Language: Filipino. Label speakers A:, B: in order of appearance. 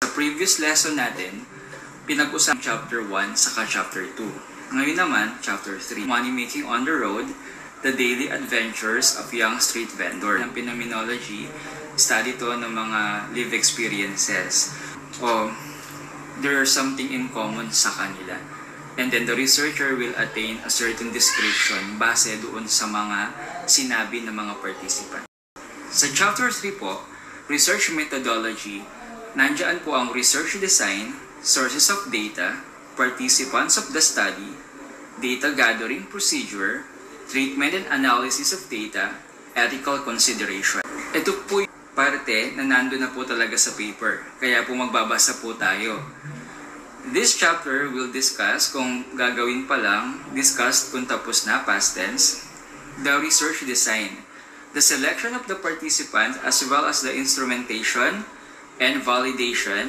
A: Sa previous lesson natin, pinag-usapan chapter 1 saka chapter 2. Ngayon naman, chapter 3. Money Making on the Road, The Daily Adventures of Young Street Vendor. Ang phenomenology, study to ng mga live experiences. There are something in common sa kanila. And then the researcher will attain a certain description base doon sa mga sinabi ng mga participant. Sa chapter 3 po, research methodology, nandiyan po ang research design, sources of data, participants of the study, data gathering procedure, treatment and analysis of data, ethical consideration. Ito po yung parte na nandun na po talaga sa paper, kaya po magbabasa po tayo. This chapter will discuss kung gagawin pa lang, discussed kung tapos na, past tense, the research design, the selection of the participant as well as the instrumentation and validation